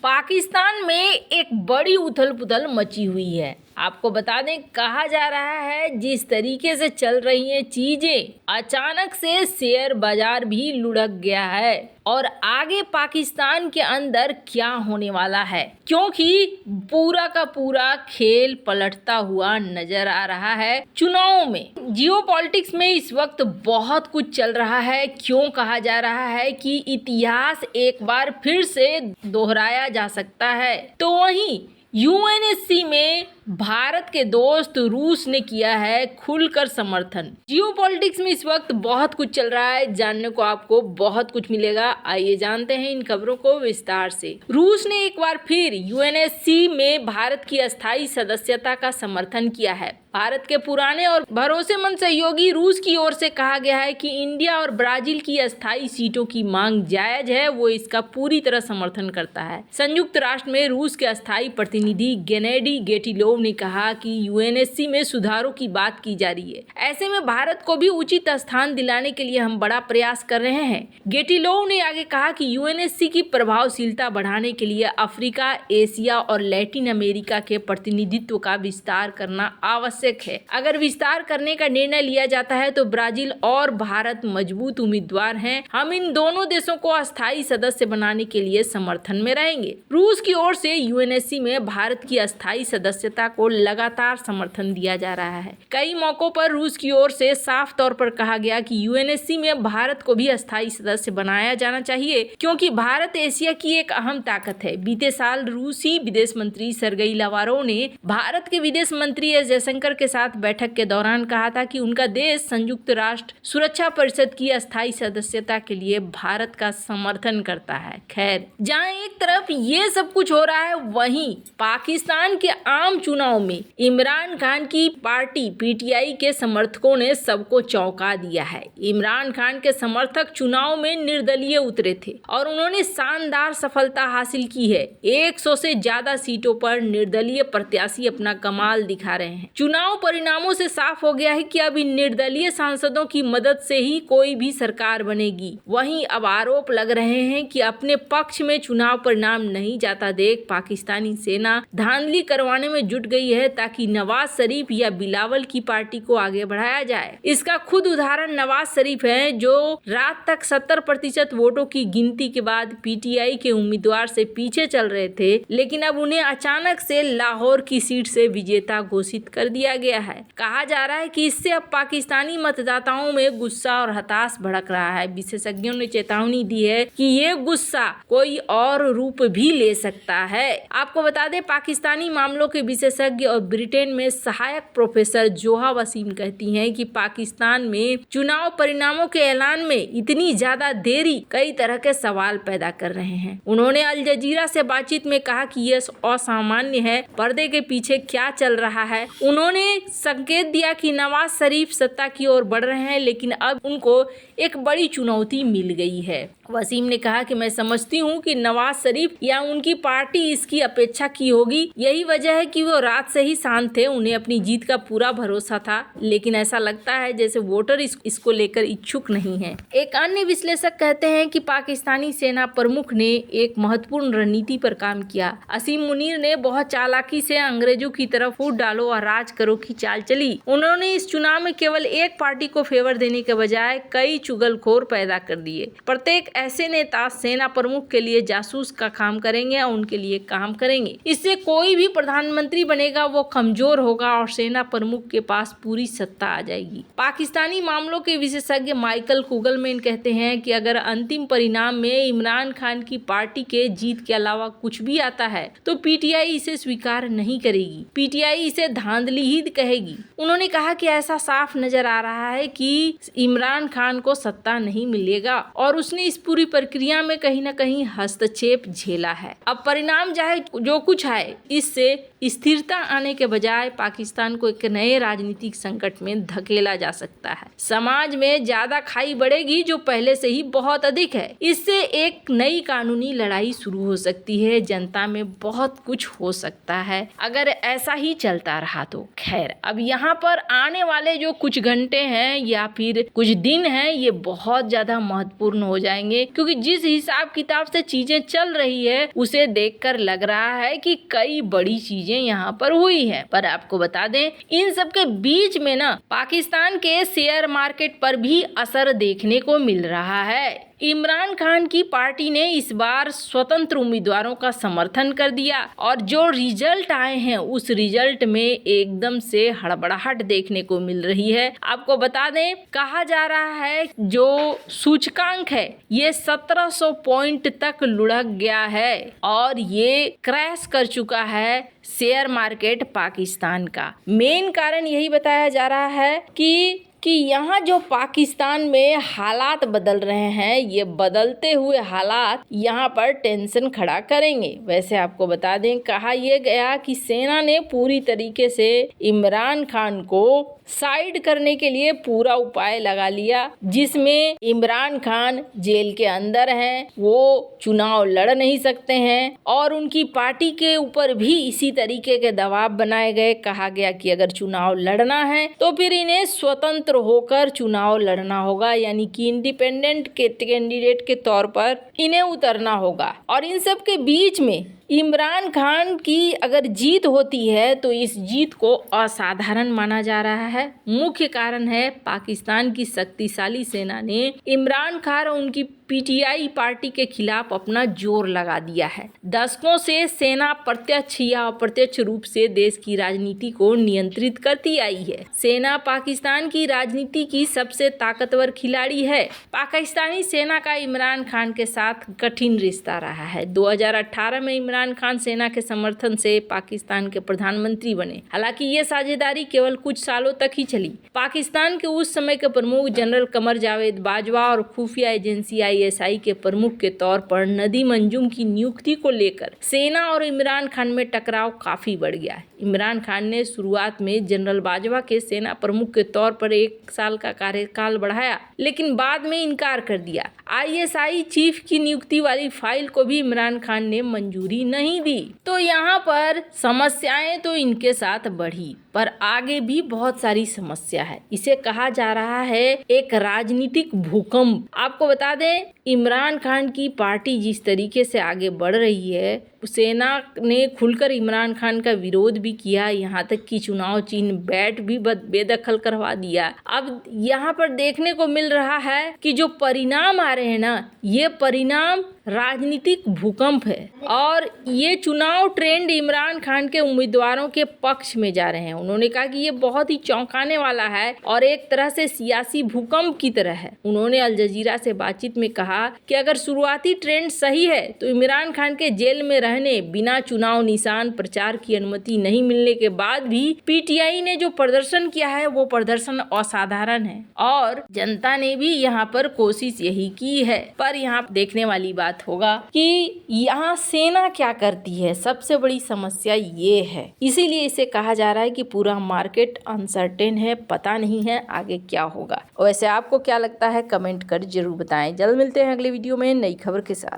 पाकिस्तान में एक बड़ी उथल-पुथल मची हुई है। आपको बता दें, कहा जा रहा है जिस तरीके से चल रही हैं चीजें, अचानक से शेयर बाजार भी लुढ़क गया है और आगे पाकिस्तान के अंदर क्या होने वाला है, क्योंकि पूरा का पूरा खेल पलटता हुआ नजर आ रहा है चुनावों में। जियोपॉलिटिक्स में इस वक्त बहुत कुछ चल रहा है। क्यों कहा जा रहा है कि इतिहास एक बार फिर से दोहराया जा सकता है, तो वहीं यूएनएससी में भारत के दोस्त रूस ने किया है खुलकर समर्थन। जियोपॉलिटिक्स में इस वक्त बहुत कुछ चल रहा है, जानने को आपको बहुत कुछ मिलेगा। आइए जानते हैं इन खबरों को विस्तार से। रूस ने एक बार फिर यूएनएससी में भारत की अस्थायी सदस्यता का समर्थन किया है। भारत के पुराने और भरोसेमंद सहयोगी रूस की ओर से कहा गया है कि इंडिया और ब्राजील की अस्थायी सीटों की मांग जायज है, वो इसका पूरी तरह समर्थन करता है। संयुक्त राष्ट्र में रूस के अस्थायी प्रतिनिधि गेनेडी गेटिलोव ने कहा कि यूएनएससी में सुधारों की बात की जा रही है, ऐसे में भारत को भी उचित स्थान दिलाने के लिए हम बड़ा प्रयास कर रहे हैं। गेटिलोव ने आगे कहा कि यूएनएससी की प्रभावशीलता बढ़ाने के लिए अफ्रीका, एशिया और लैटिन अमेरिका के प्रतिनिधित्व का विस्तार करना आवश्यक है। अगर विस्तार करने का निर्णय लिया जाता है तो ब्राजील और भारत मजबूत उम्मीदवार हैं। हम इन दोनों देशों को अस्थायी सदस्य बनाने के लिए समर्थन में रहेंगे। रूस की ओर से यूएनएससी में भारत की अस्थायी सदस्यता को लगातार समर्थन दिया जा रहा है। कई मौकों पर रूस की ओर से साफ तौर पर कहा गया कि यूएनएससी में भारत को भी अस्थायी सदस्य बनाया जाना चाहिए, क्योंकि भारत एशिया की एक अहम ताकत है। बीते साल रूसी विदेश मंत्री सर्गेई लावारोव ने भारत के विदेश मंत्री एस जयशंकर के साथ बैठक के दौरान कहा था कि उनका देश संयुक्त राष्ट्र सुरक्षा परिषद की अस्थायी सदस्यता के लिए भारत का समर्थन करता है। खैर, जहां एक तरफ ये सब कुछ हो रहा है, वहीं पाकिस्तान के आम चुनाव में इमरान खान की पार्टी पीटीआई के समर्थकों ने सबको चौंका दिया है। इमरान खान के समर्थक चुनाव में निर्दलीय उतरे थे और उन्होंने शानदार सफलता हासिल की है। 100 से ज्यादा सीटों पर निर्दलीय प्रत्याशी अपना कमाल दिखा रहे हैं। चुनाव परिणामों से साफ हो गया है कि अब इन निर्दलीय सांसदों की मदद से ही कोई भी सरकार बनेगी। वहीं अब आरोप लग रहे हैं कि अपने पक्ष में चुनाव परिणाम नहीं जाता देख पाकिस्तानी सेना धांधली करवाने में जुट गई है, ताकि नवाज शरीफ या बिलावल की पार्टी को आगे बढ़ाया जाए। इसका खुद उदाहरण नवाज शरीफ है, जो रात तक 70% वोटों की गिनती के बाद पीटीआई के उम्मीदवार से पीछे चल रहे थे, लेकिन अब उन्हें अचानक से लाहौर की सीट से विजेता घोषित कर दिया गया है। कहा जा रहा है कि इससे अब पाकिस्तानी मतदाताओं में गुस्सा और हताश भड़क रहा है। विशेषज्ञों ने चेतावनी दी है कि ये गुस्सा कोई और रूप भी ले सकता है। आपको बता दें, पाकिस्तानी मामलों के विशेषज्ञ और ब्रिटेन में सहायक प्रोफेसर जोहा वसीम कहती हैं कि पाकिस्तान में चुनाव परिणामों के ऐलान में इतनी ज्यादा देरी कई तरह के सवाल पैदा कर रहे हैं। उन्होंने अल जजीरा से बातचीत में कहा कि यह असामान्य है, पर्दे के पीछे क्या चल रहा है। उन्होंने संकेत दिया कि नवाज शरीफ सत्ता की ओर बढ़ रहे हैं, लेकिन अब उनको एक बड़ी चुनौती मिल गई है। वसीम ने कहा कि मैं समझती हूँ कि नवाज शरीफ या उनकी पार्टी इसकी अपेक्षा की होगी। यही वजह है कि वो रात से ही शांत थे, उन्हें अपनी जीत का पूरा भरोसा था, लेकिन ऐसा लगता है जैसे वोटर इसको लेकर इच्छुक नहीं है। एक अन्य विश्लेषक कहते हैं कि पाकिस्तानी सेना प्रमुख ने एक महत्वपूर्ण रणनीति पर काम किया। असीम मुनीर ने बहुत चालाकी से अंग्रेजों की तरफ फूट डालो और राज करो की चाल चली। उन्होंने इस चुनाव में केवल एक पार्टी को फेवर देने के बजाय कई चुगलखोर पैदा कर दिए। प्रत्येक ऐसे नेता सेना प्रमुख के लिए जासूस का काम करेंगे और उनके लिए काम करेंगे। इससे कोई भी प्रधानमंत्री बनेगा वो कमजोर होगा और सेना प्रमुख के पास पूरी सत्ता आ जाएगी। पाकिस्तानी मामलों के विशेषज्ञ माइकल कुगलमैन कहते हैं कि अगर अंतिम परिणाम में इमरान खान की पार्टी के जीत के अलावा कुछ भी आता है तो पीटीआई इसे स्वीकार नहीं करेगी। पीटीआई इसे धांधली ही कहेगी। उन्होंने कहा कि ऐसा साफ नजर आ रहा है कि इमरान खान को सत्ता नहीं मिलेगा और उसने इस पूरी प्रक्रिया में कहीं न कहीं हस्तक्षेप झेला है। अब परिणाम चाहे जो कुछ आए, इससे स्थिरता आने के बजाय पाकिस्तान को एक नए राजनीतिक संकट में धकेला जा सकता है। समाज में ज्यादा खाई बढ़ेगी जो पहले से ही बहुत अधिक है। इससे एक नई कानूनी लड़ाई शुरू हो सकती है। जनता में बहुत कुछ हो सकता है अगर ऐसा ही चलता रहा तो। खैर, अब यहाँ पर आने वाले जो कुछ घंटे हैं या फिर कुछ दिन हैं, ये बहुत ज्यादा महत्वपूर्ण हो जाएंगे, करेंगे, क्योंकि जिस हिसाब किताब से चीजें चल रही है उसे देखकर लग रहा है कि कई बड़ी चीजें यहाँ पर हुई है। पर आपको बता दें, इन सब के बीच में ना पाकिस्तान के शेयर मार्केट पर भी असर देखने को मिल रहा है। इमरान खान की पार्टी ने इस बार स्वतंत्र उम्मीदवारों का समर्थन कर दिया और जो रिजल्ट आए हैं उस रिजल्ट में एकदम से हड़बड़ाहट देखने को मिल रही है। आपको बता दें, कहा जा रहा है जो सूचकांक है ये 1700 पॉइंट तक लुढ़क गया है और ये क्रैश कर चुका है शेयर मार्केट पाकिस्तान का। मेन कारण यही बताया जा रहा है कि यहाँ जो पाकिस्तान में हालात बदल रहे हैं, ये बदलते हुए हालात यहाँ पर टेंशन खड़ा करेंगे। वैसे आपको बता दें, कहा यह गया कि सेना ने पूरी तरीके से इमरान खान को साइड करने के लिए पूरा उपाय लगा लिया, जिसमें इमरान खान जेल के अंदर हैं, वो चुनाव लड़ नहीं सकते हैं और उनकी पार्टी के ऊपर भी इसी तरीके के दबाव बनाए गए। कहा गया कि अगर चुनाव लड़ना है तो फिर इन्हें स्वतंत्र होकर चुनाव लड़ना होगा, यानी कि इंडिपेंडेंट के कैंडिडेट के तौर पर इन्हें उतरना होगा। और इन सब के बीच में इमरान खान की अगर जीत होती है तो इस जीत को असाधारण माना जा रहा है। मुख्य कारण है पाकिस्तान की शक्तिशाली सेना ने इमरान खान और उनकी पीटीआई पार्टी के खिलाफ अपना जोर लगा दिया है। दशकों से सेना प्रत्यक्ष या अप्रत्यक्ष रूप से देश की राजनीति को नियंत्रित करती आई है। सेना पाकिस्तान की राजनीति की सबसे ताकतवर खिलाड़ी है। पाकिस्तानी सेना का इमरान खान के साथ कठिन रिश्ता रहा है। 2018 में इमरान खान सेना के समर्थन से पाकिस्तान के प्रधानमंत्री बने। हालांकि ये साझेदारी केवल कुछ सालों तक ही चली। पाकिस्तान के उस समय के प्रमुख जनरल कमर जावेद बाजवा और खुफिया एजेंसी ISI के प्रमुख के तौर पर नदीम अंजुम की नियुक्ति को लेकर सेना और इमरान खान में टकराव काफी बढ़ गया है। इमरान खान ने शुरुआत में जनरल बाजवा के सेना प्रमुख के तौर पर 1 साल का कार्यकाल बढ़ाया, लेकिन बाद में इनकार कर दिया। ISI चीफ की नियुक्ति वाली फाइल को भी इमरान खान ने मंजूरी नहीं दी। तो यहाँ पर समस्याएं तो इनके साथ बढ़ी, पर आगे भी बहुत सारी समस्या है। इसे कहा जा रहा है एक राजनीतिक भूकंप। आपको बता दें, इमरान खान की पार्टी जिस तरीके से आगे बढ़ रही है, सेना ने खुलकर इमरान खान का विरोध भी किया, यहाँ तक कि चुनाव चिन्ह बैट भी बेदखल करवा दिया। अब यहाँ पर देखने को मिल रहा है कि जो परिणाम आ रहे हैं ना, ये परिणाम राजनीतिक भूकंप है और ये चुनाव ट्रेंड इमरान खान के उम्मीदवारों के पक्ष में जा रहे हैं। उन्होंने कहा कि ये बहुत ही चौंकाने वाला है और एक तरह से सियासी भूकंप की तरह है। उन्होंने अल जजीरा से बातचीत में कहा कि अगर शुरुआती ट्रेंड सही है तो इमरान खान के जेल में रहने, बिना चुनाव निशान प्रचार की अनुमति नहीं मिलने के बाद भी PTI ने जो प्रदर्शन किया है वो प्रदर्शन असाधारण है और जनता ने भी यहाँ पर कोशिश यही की है। पर यहाँ देखने वाली बात होगा कि यहाँ सेना क्या करती है, सबसे बड़ी समस्या ये है। इसीलिए इसे कहा जा रहा है कि पूरा मार्केट अनसर्टेन है, पता नहीं है आगे क्या होगा। वैसे आपको क्या लगता है, कमेंट कर जरूर बताएं। जल्द मिलते हैं अगले वीडियो में नई खबर के साथ।